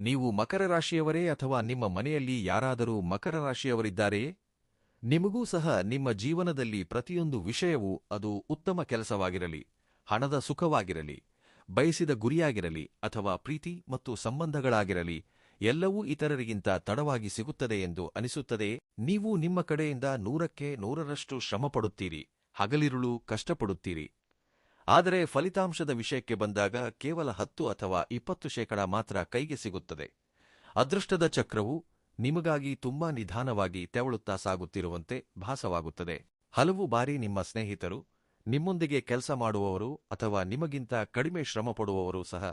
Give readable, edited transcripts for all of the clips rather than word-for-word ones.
ನೀವು ಮಕರ ರಾಶಿಯವರೇ ಅಥವಾ ನಿಮ್ಮ ಮನೆಯಲ್ಲಿ ಯಾರಾದರೂ ಮಕರ ರಾಶಿಯವರಿದ್ದಾರೆಯೇ? ನಿಮಗೂ ಸಹ ನಿಮ್ಮ ಜೀವನದಲ್ಲಿ ಪ್ರತಿಯೊಂದು ವಿಷಯವೂ ಅದು ಉತ್ತಮ ಕೆಲಸವಾಗಿರಲಿ, ಹಣದ ಸುಖವಾಗಿರಲಿ, ಬಯಸಿದ ಗುರಿಯಾಗಿರಲಿ ಅಥವಾ ಪ್ರೀತಿ ಮತ್ತು ಸಂಬಂಧಗಳಾಗಿರಲಿ ಎಲ್ಲವೂ ಇತರರಿಗಿಂತ ತಡವಾಗಿ ಸಿಗುತ್ತದೆ ಎಂದು ಅನಿಸುತ್ತದೆಯೇ? ನೀವು ನಿಮ್ಮ ಕಡೆಯಿಂದ 100ಕ್ಕೆ 100ರಷ್ಟು ಶ್ರಮಪಡುತ್ತೀರಿ, ಹಗಲಿರುಳು ಕಷ್ಟಪಡುತ್ತೀರಿ. ಆದರೆ ಫಲಿತಾಂಶದ ವಿಷಯಕ್ಕೆ ಬಂದಾಗ ಕೇವಲ 10 ಅಥವಾ 20% ಮಾತ್ರ ಕೈಗೆ ಸಿಗುತ್ತದೆ. ಅದೃಷ್ಟದ ಚಕ್ರವು ನಿಮಗಾಗಿ ತುಂಬಾ ನಿಧಾನವಾಗಿ ತೆವಳುತ್ತಾ ಸಾಗುತ್ತಿರುವಂತೆ ಭಾಸವಾಗುತ್ತದೆ. ಹಲವು ಬಾರಿ ನಿಮ್ಮ ಸ್ನೇಹಿತರು, ನಿಮ್ಮೊಂದಿಗೆ ಕೆಲಸ ಮಾಡುವವರು ಅಥವಾ ನಿಮಗಿಂತ ಕಡಿಮೆ ಶ್ರಮಪಡುವವರು ಸಹ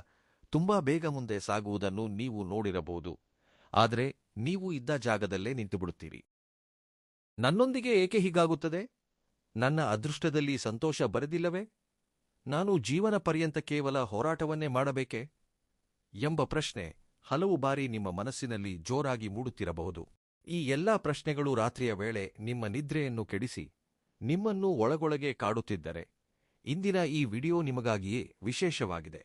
ತುಂಬಾ ಬೇಗ ಮುಂದೆ ಸಾಗುವುದನ್ನು ನೀವು ನೋಡಿರಬಹುದು. ಆದರೆ ನೀವು ಇದ್ದ ಜಾಗದಲ್ಲೇ ನಿಂತುಬಿಡುತ್ತೀರಿ. ನನ್ನೊಂದಿಗೆ ಏಕೆ ಹೀಗಾಗುತ್ತದೆ? ನನ್ನ ಅದೃಷ್ಟದಲ್ಲಿ ಸಂತೋಷ ಬರೆದಿಲ್ಲವೇ? ನಾನು ಜೀವನ ಪರ್ಯಂತ ಕೇವಲ ಹೋರಾಟವನ್ನೇ ಮಾಡಬೇಕೇ? ಎಂಬ ಪ್ರಶ್ನೆ ಹಲವು ಬಾರಿ ನಿಮ್ಮ ಮನಸ್ಸಿನಲ್ಲಿ ಜೋರಾಗಿ ಮೂಡುತ್ತಿರಬಹುದು. ಈ ಎಲ್ಲಾ ಪ್ರಶ್ನೆಗಳು ರಾತ್ರಿಯ ವೇಳೆ ನಿಮ್ಮ ನಿದ್ರೆಯನ್ನು ಕೆಡಿಸಿ ನಿಮ್ಮನ್ನು ಒಳಗೊಳಗೆ ಕಾಡುತ್ತಿದ್ದರೆ ಇಂದಿನ ಈ ವಿಡಿಯೋ ನಿಮಗಾಗಿಯೇ ವಿಶೇಷವಾಗಿದೆ.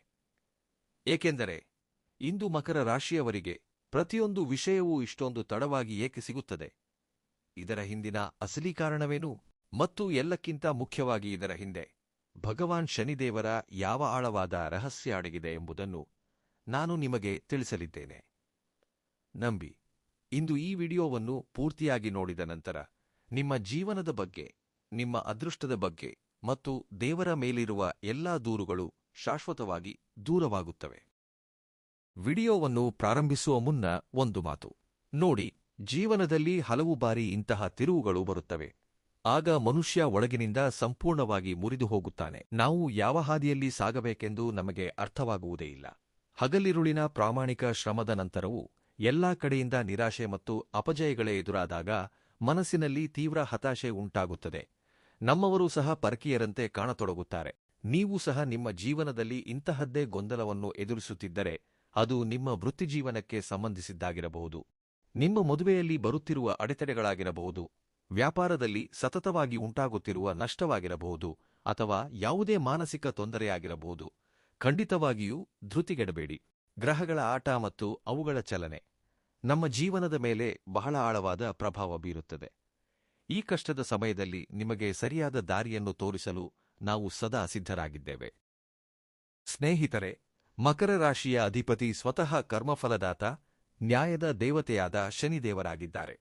ಏಕೆಂದರೆ ಇಂದು ಮಕರ ರಾಶಿಯವರಿಗೆ ಪ್ರತಿಯೊಂದು ವಿಷಯವೂ ಇಷ್ಟೊಂದು ತಡವಾಗಿ ಏಕೆ ಸಿಗುತ್ತದೆ? ಇದರ ಹಿಂದಿನ ಅಸಲಿ ಕಾರಣವೇನು? ಮತ್ತು ಎಲ್ಲಕ್ಕಿಂತ ಮುಖ್ಯವಾಗಿ ಇದರ ಹಿಂದೆ ಭಗವಾನ್ ಶನಿದೇವರ ಯಾವ ಆಳವಾದ ರಹಸ್ಯ ಅಡಗಿದೆ ಎಂಬುದನ್ನು ನಾನು ನಿಮಗೆ ತಿಳಿಸಲಿದ್ದೇನೆ. ನಂಬಿ, ಇಂದು ಈ ವಿಡಿಯೋವನ್ನು ಪೂರ್ತಿಯಾಗಿ ನೋಡಿದ ನಂತರ ನಿಮ್ಮ ಜೀವನದ ಬಗ್ಗೆ, ನಿಮ್ಮ ಅದೃಷ್ಟದ ಬಗ್ಗೆ ಮತ್ತು ದೇವರ ಮೇಲಿರುವ ಎಲ್ಲಾ ದೂರುಗಳು ಶಾಶ್ವತವಾಗಿ ದೂರವಾಗುತ್ತವೆ. ವಿಡಿಯೋವನ್ನು ಪ್ರಾರಂಭಿಸುವ ಮುನ್ನ ಒಂದು ಮಾತು ನೋಡಿ. ಜೀವನದಲ್ಲಿ ಹಲವು ಬಾರಿ ಇಂತಹ ತಿರುವುಗಳು ಬರುತ್ತವೆ. ಆಗ ಮನುಷ್ಯ ಒಳಗಿನಿಂದ ಸಂಪೂರ್ಣವಾಗಿ ಮುರಿದು ಹೋಗುತ್ತಾನೆ. ನಾವು ಯಾವ ಹಾದಿಯಲ್ಲಿ ಸಾಗಬೇಕೆಂದು ನಮಗೆ ಅರ್ಥವಾಗುವುದೇ ಇಲ್ಲ. ಹಗಲಿರುಳಿನ ಪ್ರಾಮಾಣಿಕ ಶ್ರಮದ ನಂತರವೂ ಎಲ್ಲಾ ಕಡೆಯಿಂದ ನಿರಾಶೆ ಮತ್ತು ಅಪಜಯಗಳೇ ಎದುರಾದಾಗ ಮನಸ್ಸಿನಲ್ಲಿ ತೀವ್ರ ಹತಾಶೆ ಉಂಟಾಗುತ್ತದೆ. ನಮ್ಮವರು ಸಹ ಪರಕೀಯರಂತೆ ಕಾಣತೊಡಗುತ್ತಾರೆ. ನೀವು ಸಹ ನಿಮ್ಮ ಜೀವನದಲ್ಲಿ ಇಂತಹದ್ದೇ ಗೊಂದಲವನ್ನು ಎದುರಿಸುತ್ತಿದ್ದರೆ ಅದು ನಿಮ್ಮ ವೃತ್ತಿಜೀವನಕ್ಕೆ ಸಂಬಂಧಿಸಿದ್ದಾಗಿರಬಹುದು, ನಿಮ್ಮ ಮದುವೆಯಲ್ಲಿ ಬರುತ್ತಿರುವ ಅಡೆತಡೆಗಳಾಗಿರಬಹುದು, ವ್ಯಾಪಾರದಲ್ಲಿ ಸತತವಾಗಿ ಉಂಟಾಗುತ್ತಿರುವ ನಷ್ಟವಾಗಿರಬಹುದು ಅಥವಾ ಯಾವುದೇ ಮಾನಸಿಕ ತೊಂದರೆಯಾಗಿರಬಹುದು. ಖಂಡಿತವಾಗಿಯೂ ಧೃತಿಗೆಡಬೇಡಿ. ಗ್ರಹಗಳ ಆಟ ಮತ್ತು ಅವುಗಳ ಚಲನೆ ನಮ್ಮ ಜೀವನದ ಮೇಲೆ ಬಹಳ ಆಳವಾದ ಪ್ರಭಾವ ಬೀರುತ್ತದೆ. ಈ ಕಷ್ಟದ ಸಮಯದಲ್ಲಿ ನಿಮಗೆ ಸರಿಯಾದ ದಾರಿಯನ್ನು ತೋರಿಸಲು ನಾವು ಸದಾ ಸಿದ್ಧರಾಗಿದ್ದೇವೆ. ಸ್ನೇಹಿತರೆ, ಮಕರ ರಾಶಿಯ ಅಧಿಪತಿ ಸ್ವತಃ ಕರ್ಮಫಲದಾತ, ನ್ಯಾಯದ ದೇವತೆಯಾದ ಶನಿದೇವರಾಗಿದ್ದಾರೆ.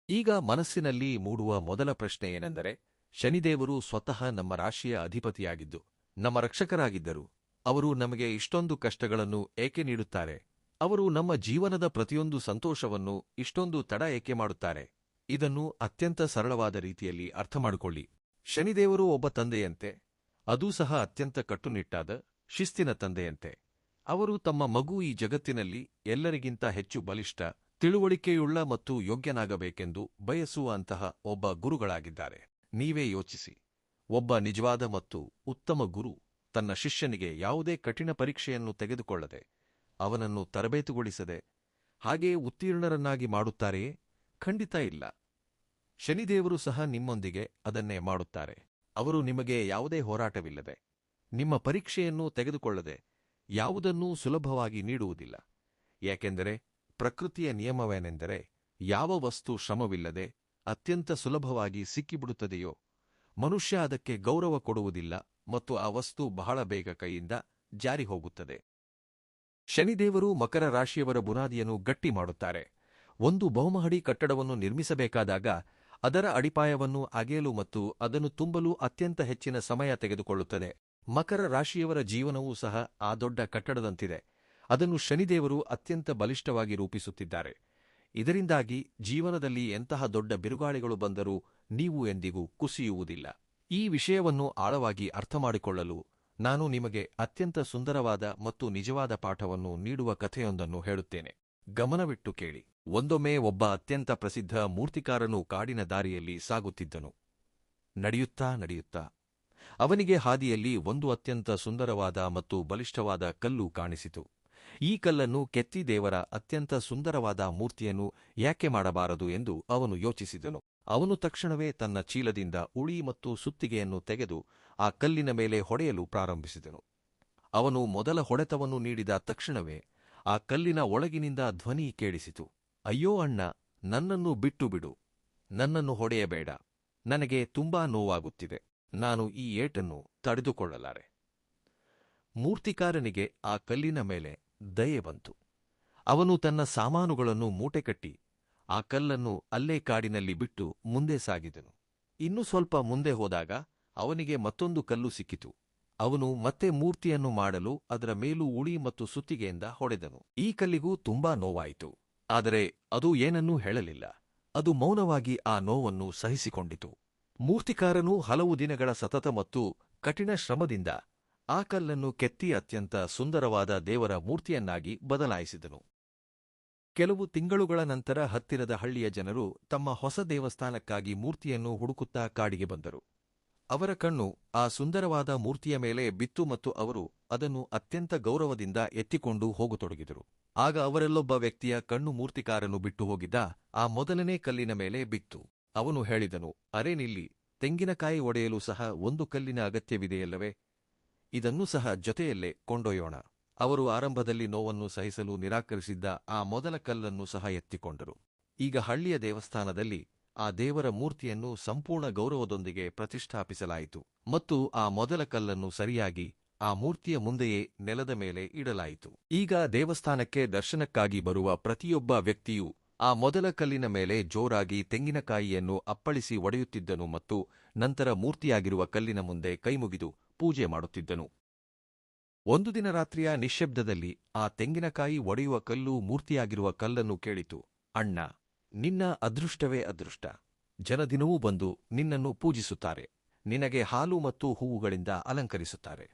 ಈಗ ಮನಸ್ಸಿನಲ್ಲಿ ಮೂಡುವ ಮೊದಲ ಪ್ರಶ್ನೆ ಏನೆಂದರೆ, ಶನಿದೇವರು ಸ್ವತಃ ನಮ್ಮ ರಾಶಿಯ ಅಧಿಪತಿಯಾಗಿದ್ದು ನಮ್ಮ ರಕ್ಷಕರಾಗಿದ್ದರು. ಅವರು ನಮಗೆ ಇಷ್ಟೊಂದು ಕಷ್ಟಗಳನ್ನು ಏಕೆ ನೀಡುತ್ತಾರೆ? ಅವರು ನಮ್ಮ ಜೀವನದ ಪ್ರತಿಯೊಂದು ಸಂತೋಷವನ್ನು ಇಷ್ಟೊಂದು ತಡ ಏಕೆ ಮಾಡುತ್ತಾರೆ? ಇದನ್ನು ಅತ್ಯಂತ ಸರಳವಾದ ರೀತಿಯಲ್ಲಿ ಅರ್ಥಮಾಡಿಕೊಳ್ಳಿ. ಶನಿದೇವರು ಒಬ್ಬ ತಂದೆಯಂತೆ, ಅದೂ ಸಹ ಅತ್ಯಂತ ಕಟ್ಟುನಿಟ್ಟಾದ, ಶಿಸ್ತಿನ ತಂದೆಯಂತೆ. ಅವರು ತಮ್ಮ ಮಗು ಈ ಜಗತ್ತಿನಲ್ಲಿ ಎಲ್ಲರಿಗಿಂತ ಹೆಚ್ಚು ಬಲಿಷ್ಠ, ತಿಳುವಳಿಕೆಯುಳ್ಳ ಮತ್ತು ಯೋಗ್ಯನಾಗಬೇಕೆಂದು ಬಯಸುವ ಅಂತಹ ಒಬ್ಬ ಗುರುಗಳಾಗಿದ್ದಾರೆ. ನೀವೇ ಯೋಚಿಸಿ, ಒಬ್ಬ ನಿಜವಾದ ಮತ್ತು ಉತ್ತಮ ಗುರು ತನ್ನ ಶಿಷ್ಯನಿಗೆ ಯಾವುದೇ ಕಠಿಣ ಪರೀಕ್ಷೆಯನ್ನು ತೆಗೆದುಕೊಳ್ಳದೆ, ಅವನನ್ನು ತರಬೇತುಗೊಳಿಸದೆ ಹಾಗೆಯೇ ಉತ್ತೀರ್ಣರನ್ನಾಗಿ ಮಾಡುತ್ತಾರೆಯೇ? ಖಂಡಿತ ಇಲ್ಲ. ಶನಿದೇವರು ಸಹ ನಿಮ್ಮೊಂದಿಗೆ ಅದನ್ನೇ ಮಾಡುತ್ತಾರೆ. ಅವರು ನಿಮಗೆ ಯಾವುದೇ ಹೋರಾಟವಿಲ್ಲದೆ, ನಿಮ್ಮ ಪರೀಕ್ಷೆಯನ್ನು ತೆಗೆದುಕೊಳ್ಳದೆ ಯಾವುದನ್ನೂ ಸುಲಭವಾಗಿ ನೀಡುವುದಿಲ್ಲ. ಏಕೆಂದರೆ ಪ್ರಕೃತಿಯ ನಿಯಮವೇನೆಂದರೆ, ಯಾವ ವಸ್ತು ಶ್ರಮವಿಲ್ಲದೆ ಅತ್ಯಂತ ಸುಲಭವಾಗಿ ಸಿಕ್ಕಿಬಿಡುತ್ತದೆಯೋ ಮನುಷ್ಯ ಅದಕ್ಕೆ ಗೌರವ ಕೊಡುವುದಿಲ್ಲ ಮತ್ತು ಆ ವಸ್ತು ಬಹಳ ಬೇಗ ಕೈಯಿಂದ ಜಾರಿ ಹೋಗುತ್ತದೆ. ಶನಿದೇವರು ಮಕರ ರಾಶಿಯವರ ಬುನಾದಿಯನ್ನು ಗಟ್ಟಿ ಮಾಡುತ್ತಾರೆ. ಒಂದು ಬಹುಮಹಡಿ ಕಟ್ಟಡವನ್ನು ನಿರ್ಮಿಸಬೇಕಾದಾಗ ಅದರ ಅಡಿಪಾಯವನ್ನು ಅಗೆಯಲು ಮತ್ತು ಅದನ್ನು ತುಂಬಲು ಅತ್ಯಂತ ಹೆಚ್ಚಿನ ಸಮಯ ತೆಗೆದುಕೊಳ್ಳುತ್ತದೆ. ಮಕರ ರಾಶಿಯವರ ಜೀವನವೂ ಸಹ ಆ ದೊಡ್ಡ ಕಟ್ಟಡದಂತಿದೆ. ಅದನ್ನು ಶನಿದೇವರು ಅತ್ಯಂತ ಬಲಿಷ್ಠವಾಗಿ ರೂಪಿಸುತ್ತಿದ್ದಾರೆ. ಇದರಿಂದಾಗಿ ಜೀವನದಲ್ಲಿ ಎಂತಹ ದೊಡ್ಡ ಬಿರುಗಾಳಿಗಳು ಬಂದರೂ ನೀವು ಎಂದಿಗೂ ಕುಸಿಯುವುದಿಲ್ಲ. ಈ ವಿಷಯವನ್ನು ಆಳವಾಗಿ ಅರ್ಥಮಾಡಿಕೊಳ್ಳಲು ನಾನು ನಿಮಗೆ ಅತ್ಯಂತ ಸುಂದರವಾದ ಮತ್ತು ನಿಜವಾದ ಪಾಠವನ್ನು ನೀಡುವ ಕಥೆಯೊಂದನ್ನು ಹೇಳುತ್ತೇನೆ. ಗಮನವಿಟ್ಟು ಕೇಳಿ. ಒಂದೊಮ್ಮೆ ಒಬ್ಬ ಅತ್ಯಂತ ಪ್ರಸಿದ್ಧ ಮೂರ್ತಿಕಾರನು ಕಾಡಿನ ದಾರಿಯಲ್ಲಿ ಸಾಗುತ್ತಿದ್ದನು. ನಡೆಯುತ್ತಾ ಅವನಿಗೆ ಹಾದಿಯಲ್ಲಿ ಒಂದು ಅತ್ಯಂತ ಸುಂದರವಾದ ಮತ್ತು ಬಲಿಷ್ಠವಾದ ಕಲ್ಲು ಕಾಣಿಸಿತು. ಈ ಕಲ್ಲನ್ನು ಕೆತ್ತಿ ದೇವರ ಅತ್ಯಂತ ಸುಂದರವಾದ ಮೂರ್ತಿಯನ್ನು ಯಾಕೆ ಮಾಡಬಾರದು ಎಂದು ಅವನು ಯೋಚಿಸಿದನು. ಅವನು ತಕ್ಷಣವೇ ತನ್ನ ಚೀಲದಿಂದ ಉಳಿ ಮತ್ತು ಸುತ್ತಿಗೆಯನ್ನು ತೆಗೆದು ಆ ಕಲ್ಲಿನ ಮೇಲೆ ಹೊಡೆಯಲು ಪ್ರಾರಂಭಿಸಿದನು. ಅವನು ಮೊದಲ ಹೊಡೆತವನ್ನು ನೀಡಿದ ತಕ್ಷಣವೇ ಆ ಕಲ್ಲಿನ ಒಳಗಿನಿಂದ ಧ್ವನಿ ಕೇಳಿಸಿತು. ಅಯ್ಯೋ ಅಣ್ಣ, ನನ್ನನ್ನು ಬಿಟ್ಟು ಬಿಡು. ನನ್ನನ್ನು ಹೊಡೆಯಬೇಡ. ನನಗೆ ತುಂಬಾ ನೋವಾಗುತ್ತಿದೆ. ನಾನು ಈ ಏಟನ್ನು ತಡೆದುಕೊಳ್ಳಲಾರೆ. ಮೂರ್ತಿಕಾರನಿಗೆ ಆ ಕಲ್ಲಿನ ಮೇಲೆ ದಯೆ ಬಂತು. ಅವನು ತನ್ನ ಸಾಮಾನುಗಳನ್ನು ಮೂಟೆಕಟ್ಟಿ ಆ ಕಲ್ಲನ್ನು ಅಲ್ಲೇ ಕಾಡಿನಲ್ಲಿ ಬಿಟ್ಟು ಮುಂದೆ ಸಾಗಿದನು. ಇನ್ನೂ ಸ್ವಲ್ಪ ಮುಂದೆ ಹೋದಾಗ ಅವನಿಗೆ ಮತ್ತೊಂದು ಕಲ್ಲು ಸಿಕ್ಕಿತು. ಅವನು ಮತ್ತೆ ಮೂರ್ತಿಯನ್ನು ಮಾಡಲು ಅದರ ಮೇಲೂ ಉಳಿ ಮತ್ತು ಸುತ್ತಿಗೆಯಿಂದ ಹೊಡೆದನು. ಈ ಕಲ್ಲಿಗೂ ತುಂಬಾ ನೋವಾಯಿತು. ಆದರೆ ಅದು ಏನನ್ನೂ ಹೇಳಲಿಲ್ಲ. ಅದು ಮೌನವಾಗಿ ಆ ನೋವನ್ನು ಸಹಿಸಿಕೊಂಡಿತು. ಮೂರ್ತಿಕಾರನು ಹಲವು ದಿನಗಳ ಸತತ ಮತ್ತು ಕಠಿಣ ಶ್ರಮದಿಂದ ಆ ಕಲ್ಲನ್ನು ಕೆತ್ತಿ ಅತ್ಯಂತ ಸುಂದರವಾದ ದೇವರ ಮೂರ್ತಿಯನ್ನಾಗಿ ಬದಲಾಯಿಸಿದನು. ಕೆಲವು ತಿಂಗಳುಗಳ ನಂತರ ಹತ್ತಿರದ ಹಳ್ಳಿಯ ಜನರು ತಮ್ಮ ಹೊಸ ದೇವಸ್ಥಾನಕ್ಕಾಗಿ ಮೂರ್ತಿಯನ್ನು ಹುಡುಕುತ್ತಾ ಕಾಡಿಗೆ ಬಂದರು. ಅವರ ಕಣ್ಣು ಆ ಸುಂದರವಾದ ಮೂರ್ತಿಯ ಮೇಲೆ ಬಿತ್ತು ಮತ್ತು ಅವರು ಅದನ್ನು ಅತ್ಯಂತ ಗೌರವದಿಂದ ಎತ್ತಿಕೊಂಡು ಹೋಗತೊಡಗಿದರು. ಆಗ ಅವರಲ್ಲೊಬ್ಬ ವ್ಯಕ್ತಿಯ ಕಣ್ಣು ಮೂರ್ತಿಕಾರನು ಬಿಟ್ಟು ಹೋಗಿದ್ದ ಆ ಮೊದಲನೇ ಕಲ್ಲಿನ ಮೇಲೆ ಬಿತ್ತು. ಅವನು ಹೇಳಿದನು, ಅರೆ ನಿಲ್ಲಿ, ತೆಂಗಿನಕಾಯಿ ಒಡೆಯಲು ಸಹ ಒಂದು ಕಲ್ಲಿನ ಅಗತ್ಯವಿದೆಯಲ್ಲವೇ? ಇದನ್ನೂ ಸಹ ಜೊತೆಯಲ್ಲೇ ಕೊಂಡೊಯ್ಯೋಣ. ಅವರು ಆರಂಭದಲ್ಲಿ ನೋವನ್ನು ಸಹಿಸಲು ನಿರಾಕರಿಸಿದ್ದ ಆ ಮೊದಲ ಕಲ್ಲನ್ನು ಸಹ ಎತ್ತಿಕೊಂಡರು. ಈಗ ಹಳ್ಳಿಯ ದೇವಸ್ಥಾನದಲ್ಲಿ ಆ ದೇವರ ಮೂರ್ತಿಯನ್ನು ಸಂಪೂರ್ಣ ಗೌರವದೊಂದಿಗೆ ಪ್ರತಿಷ್ಠಾಪಿಸಲಾಯಿತು ಮತ್ತು ಆ ಮೊದಲ ಕಲ್ಲನ್ನು ಸರಿಯಾಗಿ ಆ ಮೂರ್ತಿಯ ಮುಂದೆಯೇ ನೆಲದ ಮೇಲೆ ಇಡಲಾಯಿತು. ಈಗ ದೇವಸ್ಥಾನಕ್ಕೆ ದರ್ಶನಕ್ಕಾಗಿ ಬರುವ ಪ್ರತಿಯೊಬ್ಬ ವ್ಯಕ್ತಿಯೂ ಆ ಮೊದಲ ಕಲ್ಲಿನ ಮೇಲೆ ಜೋರಾಗಿ ತೆಂಗಿನಕಾಯಿಯನ್ನು ಅಪ್ಪಳಿಸಿ ಒಡೆಯುತ್ತಿದ್ದನು ಮತ್ತು ನಂತರ ಮೂರ್ತಿಯಾಗಿರುವ ಕಲ್ಲಿನ ಮುಂದೆ ಕೈಮುಗಿದು ಪೂಜೆ ಮಾಡುತ್ತಿದ್ದನು. ಒಂದು ದಿನ ರಾತ್ರಿಯ ನಿಶ್ಶಬ್ದದಲ್ಲಿ ಆ ತೆಂಗಿನಕಾಯಿ ಒಡೆಯುವ ಕಲ್ಲು ಮೂರ್ತಿಯಾಗಿರುವ ಕಲ್ಲನ್ನು ಕೇಳಿತು. ಅಣ್ಣ, ನಿನ್ನ ಅದೃಷ್ಟವೇ ಅದೃಷ್ಟ. ಜನದಿನವೂ ಬಂದು ನಿನ್ನನ್ನು ಪೂಜಿಸುತ್ತಾರೆ. ನಿನಗೆ ಹಾಲು ಮತ್ತು ಹೂವುಗಳಿಂದ ಅಲಂಕರಿಸುತ್ತಾರೆ.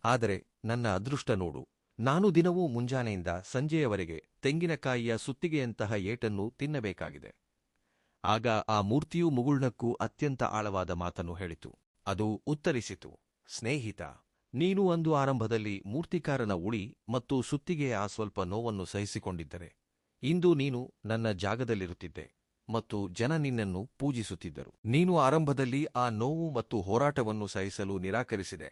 ಆದರೆ ನನ್ನ ಅದೃಷ್ಟ ನೋಡು, ನಾನು ದಿನವೂ ಮುಂಜಾನೆಯಿಂದ ಸಂಜೆಯವರೆಗೆ ತೆಂಗಿನಕಾಯಿಯ ಸುತ್ತಿಗೆಯಂತಹ ಏಟನ್ನು ತಿನ್ನಬೇಕಾಗಿದೆ. ಆಗ ಆ ಮೂರ್ತಿಯು ಮುಗುಳ್ನಕ್ಕೂ ಅತ್ಯಂತ ಆಳವಾದ ಮಾತನ್ನು ಹೇಳಿತು. ಅದು ಉತ್ತರಿಸಿತು, ಸ್ನೇಹಿತ, ನೀನು ಅಂದು ಆರಂಭದಲ್ಲಿ ಮೂರ್ತಿಕಾರನ ಉಳಿ ಮತ್ತು ಸುತ್ತಿಗೆಯ ಆ ಸ್ವಲ್ಪ ನೋವನ್ನು ಸಹಿಸಿಕೊಂಡಿದ್ದರೆ ಇಂದು ನೀನು ನನ್ನ ಜಾಗದಲ್ಲಿರುತ್ತಿದ್ದೆ ಮತ್ತು ಜನ ನಿನ್ನನ್ನು ಪೂಜಿಸುತ್ತಿದ್ದರು. ನೀನು ಆರಂಭದಲ್ಲಿ ಆ ನೋವು ಮತ್ತು ಹೋರಾಟವನ್ನು ಸಹಿಸಲು ನಿರಾಕರಿಸಿದೆ.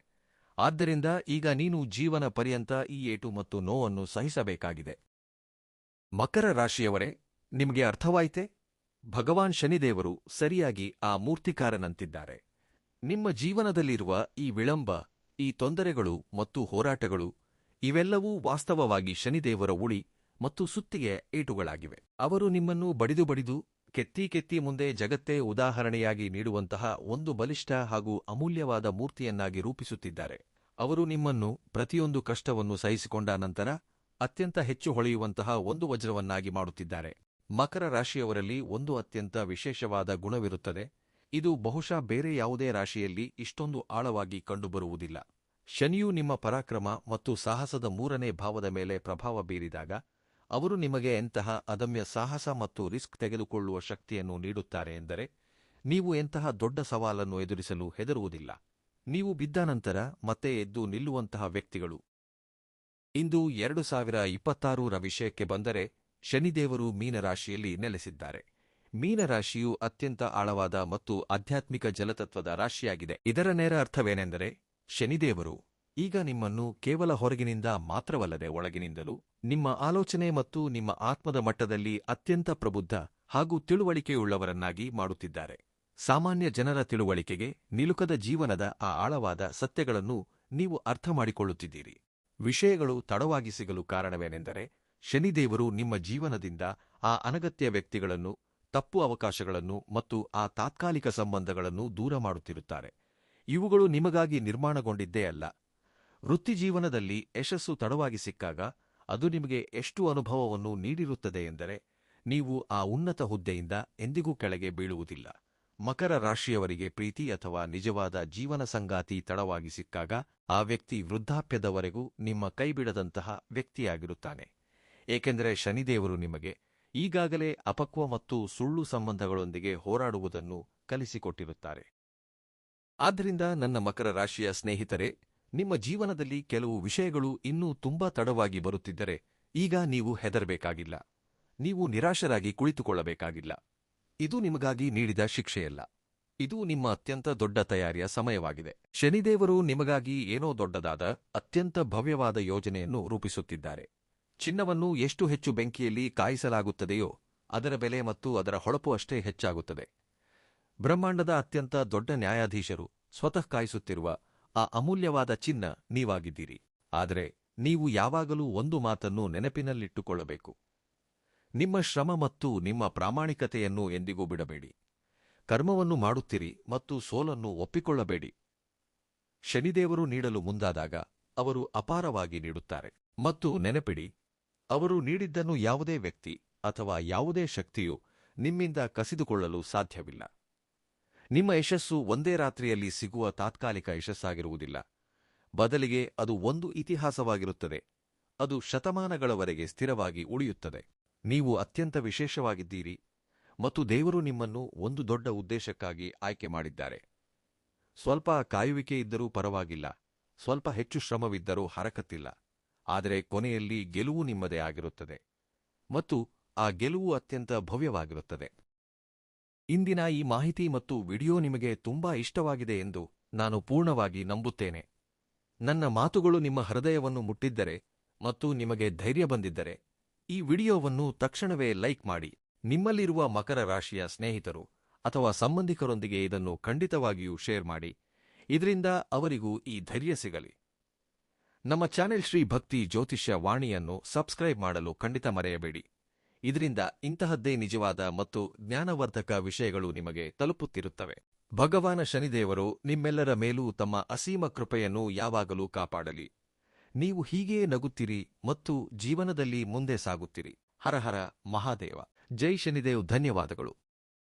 ಆದ್ದರಿಂದ ಈಗ ನೀನು ಜೀವನ ಪರ್ಯಂತ ಈ ಏಟು ಮತ್ತು ನೋವನ್ನು ಸಹಿಸಬೇಕಾಗಿದೆ. ಮಕರ ರಾಶಿಯವರೇ, ನಿಮಗೆ ಅರ್ಥವಾಯಿತೆ? ಭಗವಾನ್ ಶನಿದೇವರು ಸರಿಯಾಗಿ ಆ ಮೂರ್ತಿಕಾರನಂತಿದ್ದಾರೆ. ನಿಮ್ಮ ಜೀವನದಲ್ಲಿರುವ ಈ ವಿಳಂಬ, ಈ ತೊಂದರೆಗಳು ಮತ್ತು ಹೋರಾಟಗಳು ಇವೆಲ್ಲವೂ ವಾಸ್ತವವಾಗಿ ಶನಿದೇವರ ಉಳಿ ಮತ್ತು ಸುತ್ತಿಗೆಯ ಏಟುಗಳಾಗಿವೆ. ಅವರು ನಿಮ್ಮನ್ನು ಬಡಿದು ಬಡಿದು ಕೆತ್ತಿ ಮುಂದೆ ಜಗತ್ತೇ ಉದಾಹರಣೆಯಾಗಿ ನೀಡುವಂತಹ ಒಂದು ಬಲಿಷ್ಠ ಹಾಗೂ ಅಮೂಲ್ಯವಾದ ಮೂರ್ತಿಯನ್ನಾಗಿ ರೂಪಿಸುತ್ತಿದ್ದಾರೆ. ಅವರು ನಿಮ್ಮನ್ನು ಪ್ರತಿಯೊಂದು ಕಷ್ಟವನ್ನು ಸಹಿಸಿಕೊಂಡ ನಂತರ ಅತ್ಯಂತ ಹೆಚ್ಚು ಹೊಳೆಯುವಂತಹ ಒಂದು ವಜ್ರವನ್ನಾಗಿ ಮಾಡುತ್ತಿದ್ದಾರೆ. ಮಕರ ರಾಶಿಯವರಲ್ಲಿ ಒಂದು ಅತ್ಯಂತ ವಿಶೇಷವಾದ ಗುಣವಿರುತ್ತದೆ. ಇದು ಬಹುಶಃ ಬೇರೆ ಯಾವುದೇ ರಾಶಿಯಲ್ಲಿ ಇಷ್ಟೊಂದು ಆಳವಾಗಿ ಕಂಡುಬರುವುದಿಲ್ಲ. ಶನಿಯು ನಿಮ್ಮ ಪರಾಕ್ರಮ ಮತ್ತು ಸಾಹಸದ ಮೂರನೇ ಭಾವದ ಮೇಲೆ ಪ್ರಭಾವ ಬೀರಿದಾಗ ಅವರು ನಿಮಗೆ ಎಂತಹ ಅದಮ್ಯ ಸಾಹಸ ಮತ್ತು ರಿಸ್ಕ್ ತೆಗೆದುಕೊಳ್ಳುವ ಶಕ್ತಿಯನ್ನು ನೀಡುತ್ತಾರೆ ಎಂದರೆ ನೀವು ಎಂತಹ ದೊಡ್ಡ ಸವಾಲನ್ನು ಎದುರಿಸಲು ಹೆದರುವುದಿಲ್ಲ. ನೀವು ಬಿದ್ದ ನಂತರ ಮತ್ತೆ ಎದ್ದು ನಿಲ್ಲುವಂತಹ ವ್ಯಕ್ತಿಗಳು. ಇಂದು 2026ರ ವಿಷಯಕ್ಕೆ ಬಂದರೆ ಶನಿದೇವರು ಮೀನರಾಶಿಯಲ್ಲಿ ನೆಲೆಸಿದ್ದಾರೆ. ಮೀನರಾಶಿಯು ಅತ್ಯಂತ ಆಳವಾದ ಮತ್ತು ಆಧ್ಯಾತ್ಮಿಕ ಜಲತತ್ವದ ರಾಶಿಯಾಗಿದೆ. ಇದರ ನೇರ ಅರ್ಥವೇನೆಂದರೆ ಶನಿದೇವರು ಈಗ ನಿಮ್ಮನ್ನು ಕೇವಲ ಹೊರಗಿನಿಂದ ಮಾತ್ರವಲ್ಲದೆ ಒಳಗಿನಿಂದಲೂ ನಿಮ್ಮ ಆಲೋಚನೆ ಮತ್ತು ನಿಮ್ಮ ಆತ್ಮದ ಮಟ್ಟದಲ್ಲಿ ಅತ್ಯಂತ ಪ್ರಬುದ್ಧ ಹಾಗೂ ತಿಳುವಳಿಕೆಯುಳ್ಳವರನ್ನಾಗಿ ಮಾಡುತ್ತಿದ್ದಾರೆ. ಸಾಮಾನ್ಯ ಜನರ ತಿಳುವಳಿಕೆಗೆ ನಿಲುಕದ ಜೀವನದ ಆ ಆಳವಾದ ಸತ್ಯಗಳನ್ನು ನೀವು ಅರ್ಥಮಾಡಿಕೊಳ್ಳುತ್ತಿದ್ದೀರಿ. ವಿಷಯಗಳು ತಡವಾಗಿ ಸಿಗಲು ಕಾರಣವೇನೆಂದರೆ ಶನಿದೇವರು ನಿಮ್ಮ ಜೀವನದಿಂದ ಆ ಅನಗತ್ಯ ವ್ಯಕ್ತಿಗಳನ್ನು, ತಪ್ಪು ಅವಕಾಶಗಳನ್ನು ಮತ್ತು ಆ ತಾತ್ಕಾಲಿಕ ಸಂಬಂಧಗಳನ್ನು ದೂರ ಮಾಡುತ್ತಿರುತ್ತಾರೆ. ಇವುಗಳು ನಿಮಗಾಗಿ ನಿರ್ಮಾಣಗೊಂಡಿದ್ದೇ ಅಲ್ಲ. ವೃತ್ತಿಜೀವನದಲ್ಲಿ ಯಶಸ್ಸು ತಡವಾಗಿ ಸಿಕ್ಕಾಗ ಅದು ನಿಮಗೆ ಎಷ್ಟು ಅನುಭವವನ್ನು ನೀಡಿರುತ್ತದೆ ಎಂದರೆ ನೀವು ಆ ಉನ್ನತ ಹುದ್ದೆಯಿಂದ ಎಂದಿಗೂ ಕೆಳಗೆ ಬೀಳುವುದಿಲ್ಲ. ಮಕರ ರಾಶಿಯವರಿಗೆ ಪ್ರೀತಿ ಅಥವಾ ನಿಜವಾದ ಜೀವನ ಸಂಗಾತಿ ತಡವಾಗಿ ಸಿಕ್ಕಾಗ ಆ ವ್ಯಕ್ತಿ ವೃದ್ಧಾಪ್ಯದವರೆಗೂ ನಿಮ್ಮ ಕೈಬಿಡದಂತಹ ವ್ಯಕ್ತಿಯಾಗಿರುತ್ತಾನೆ. ಏಕೆಂದರೆ ಶನಿದೇವರು ನಿಮಗೆ ಈಗಾಗಲೇ ಅಪಕ್ವ ಮತ್ತು ಸುಳ್ಳು ಸಂಬಂಧಗಳೊಂದಿಗೆ ಹೋರಾಡುವುದನ್ನು ಕಲಿಸಿಕೊಟ್ಟಿರುತ್ತಾರೆ. ಆದ್ದರಿಂದ ನನ್ನ ಮಕರ ರಾಶಿಯ ಸ್ನೇಹಿತರೆ, ನಿಮ್ಮ ಜೀವನದಲ್ಲಿ ಕೆಲವು ವಿಷಯಗಳು ಇನ್ನೂ ತುಂಬಾ ತಡವಾಗಿ ಬರುತ್ತಿದ್ದರೆ ಈಗ ನೀವು ಹೆದರಬೇಕಾಗಿಲ್ಲ. ನೀವು ನಿರಾಶರಾಗಿ ಕುಳಿತುಕೊಳ್ಳಬೇಕಾಗಿಲ್ಲ. ಇದು ನಿಮಗಾಗಿ ನೀಡಿದ ಶಿಕ್ಷೆಯಲ್ಲ. ಇದು ನಿಮ್ಮ ಅತ್ಯಂತ ದೊಡ್ಡ ತಯಾರಿಯ ಸಮಯವಾಗಿದೆ. ಶನಿದೇವರು ನಿಮಗಾಗಿ ಏನೋ ದೊಡ್ಡದಾದ ಅತ್ಯಂತ ಭವ್ಯವಾದ ಯೋಜನೆಯನ್ನು ರೂಪಿಸುತ್ತಿದ್ದಾರೆ. ಚಿನ್ನವನ್ನು ಎಷ್ಟು ಹೆಚ್ಚು ಬೆಂಕಿಯಲ್ಲಿ ಕಾಯಿಸಲಾಗುತ್ತದೆಯೋ ಅದರ ಬೆಲೆ ಮತ್ತು ಅದರ ಹೊಳಪು ಅಷ್ಟೇ ಹೆಚ್ಚಾಗುತ್ತದೆ. ಬ್ರಹ್ಮಾಂಡದ ಅತ್ಯಂತ ದೊಡ್ಡ ನ್ಯಾಯಾಧೀಶರು ಸ್ವತಃ ಕಾಯಿಸುತ್ತಿರುವ ಆ ಅಮೂಲ್ಯವಾದ ಚಿನ್ನ ನೀವಾಗಿದ್ದೀರಿ. ಆದರೆ ನೀವು ಯಾವಾಗಲೂ ಒಂದು ಮಾತನ್ನು ನೆನಪಿನಲ್ಲಿಟ್ಟುಕೊಳ್ಳಬೇಕು. ನಿಮ್ಮ ಶ್ರಮ ಮತ್ತು ನಿಮ್ಮ ಪ್ರಾಮಾಣಿಕತೆಯನ್ನು ಎಂದಿಗೂ ಬಿಡಬೇಡಿ. ಕರ್ಮವನ್ನು ಮಾಡುತ್ತಿರಿ ಮತ್ತು ಸೋಲನ್ನು ಒಪ್ಪಿಕೊಳ್ಳಬೇಡಿ. ಶನಿದೇವರು ನೀಡಲು ಮುಂದಾದಾಗ ಅವರು ಅಪಾರವಾಗಿ ನೀಡುತ್ತಾರೆ. ಮತ್ತು ನೆನಪಿಡಿ, ಅವರು ನೀಡಿದ್ದನ್ನು ಯಾವುದೇ ವ್ಯಕ್ತಿ ಅಥವಾ ಯಾವುದೇ ಶಕ್ತಿಯು ನಿಮ್ಮಿಂದ ಕಸಿದುಕೊಳ್ಳಲು ಸಾಧ್ಯವಿಲ್ಲ. ನಿಮ್ಮ ಯಶಸ್ಸು ಒಂದೇ ರಾತ್ರಿಯಲ್ಲಿ ಸಿಗುವ ತಾತ್ಕಾಲಿಕ ಯಶಸ್ಸಾಗಿರುವುದಿಲ್ಲ. ಬದಲಿಗೆ ಅದು ಒಂದು ಇತಿಹಾಸವಾಗಿರುತ್ತದೆ. ಅದು ಶತಮಾನಗಳವರೆಗೆ ಸ್ಥಿರವಾಗಿ ಉಳಿಯುತ್ತದೆ. ನೀವು ಅತ್ಯಂತ ವಿಶೇಷವಾಗಿದ್ದೀರಿ ಮತ್ತು ದೇವರು ನಿಮ್ಮನ್ನು ಒಂದು ದೊಡ್ಡ ಉದ್ದೇಶಕ್ಕಾಗಿ ಆಯ್ಕೆ ಮಾಡಿದ್ದಾರೆ. ಸ್ವಲ್ಪ ಕಾಯುವಿಕೆ ಇದ್ದರೂ ಪರವಾಗಿಲ್ಲ, ಸ್ವಲ್ಪ ಹೆಚ್ಚು ಶ್ರಮವಿದ್ದರೂ ಹರಕತ್ತಿಲ್ಲ. ಆದರೆ ಕೊನೆಯಲ್ಲಿ ಗೆಲುವು ನಿಮ್ಮದೇ ಆಗಿರುತ್ತದೆ ಮತ್ತು ಆ ಗೆಲುವು ಅತ್ಯಂತ ಭವ್ಯವಾಗಿರುತ್ತದೆ. ಇಂದಿನ ಈ ಮಾಹಿತಿ ಮತ್ತು ವಿಡಿಯೋ ನಿಮಗೆ ತುಂಬಾ ಇಷ್ಟವಾಗಿದೆ ಎಂದು ನಾನು ಪೂರ್ಣವಾಗಿ ನಂಬುತ್ತೇನೆ. ನನ್ನ ಮಾತುಗಳು ನಿಮ್ಮ ಹೃದಯವನ್ನು ಮುಟ್ಟಿದ್ದರೆ ಮತ್ತು ನಿಮಗೆ ಧೈರ್ಯ ಬಂದಿದ್ದರೆ ಈ ವಿಡಿಯೋವನ್ನು ತಕ್ಷಣವೇ ಲೈಕ್ ಮಾಡಿ. ನಿಮ್ಮಲ್ಲಿರುವ ಮಕರ ರಾಶಿಯ ಸ್ನೇಹಿತರು ಅಥವಾ ಸಂಬಂಧಿಕರೊಂದಿಗೆ ಇದನ್ನು ಖಂಡಿತವಾಗಿಯೂ ಶೇರ್ ಮಾಡಿ. ಇದರಿಂದ ಅವರಿಗೂ ಈ ಧೈರ್ಯ ಸಿಗಲಿ. ನಮ್ಮ ಚಾನೆಲ್ ಶ್ರೀ ಭಕ್ತಿ ಜ್ಯೋತಿಷ್ಯ ವಾಣಿಯನ್ನು ಸಬ್ಸ್ಕ್ರೈಬ್ ಮಾಡಲು ಖಂಡಿತ ಮರೆಯಬೇಡಿ. ಇದರಿಂದ ಇಂತಹದ್ದೇ ನಿಜವಾದ ಮತ್ತು ಜ್ಞಾನವರ್ಧಕ ವಿಷಯಗಳು ನಿಮಗೆ ತಲುಪುತ್ತಿರುತ್ತವೆ. ಭಗವಾನ ಶನಿದೇವರು ನಿಮ್ಮೆಲ್ಲರ ಮೇಲೂ ತಮ್ಮ ಅಸೀಮ ಕೃಪೆಯನ್ನು ಯಾವಾಗಲೂ ಕಾಪಾಡಲಿ. ನೀವು ಹೀಗೆಯೇ ನಗುತ್ತಿರಿ ಮತ್ತು ಜೀವನದಲ್ಲಿ ಮುಂದೆ ಸಾಗುತ್ತಿರಿ. ಹರ ಹರ ಮಹಾದೇವ. ಜೈ ಶನಿದೇವ್. ಧನ್ಯವಾದಗಳು.